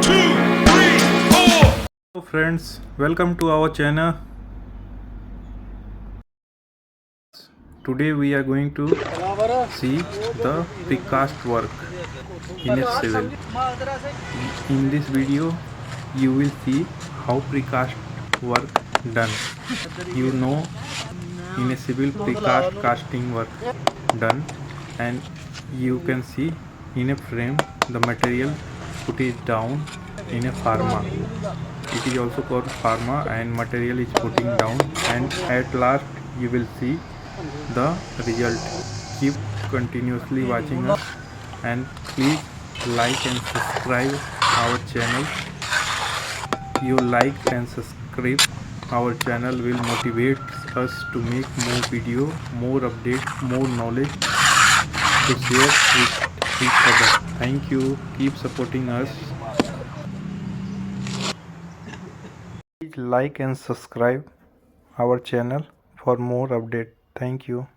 two, three, four. Hello friends, welcome to our channel. Today we are going to see the precast work in a civil. In this video you will see how precast work done. You know, in a civil precast casting work done, and you can see in a frame the material put it down in a pharma. It is also called pharma, and material is putting down, and at last you will see the result. Keep continuously watching us, and please like and subscribe our channel. You like and subscribe our channel will motivate us to make more video, more update, more knowledge to share with each other. Thank you. Keep supporting us. Please like and subscribe our channel for more update. Thank you.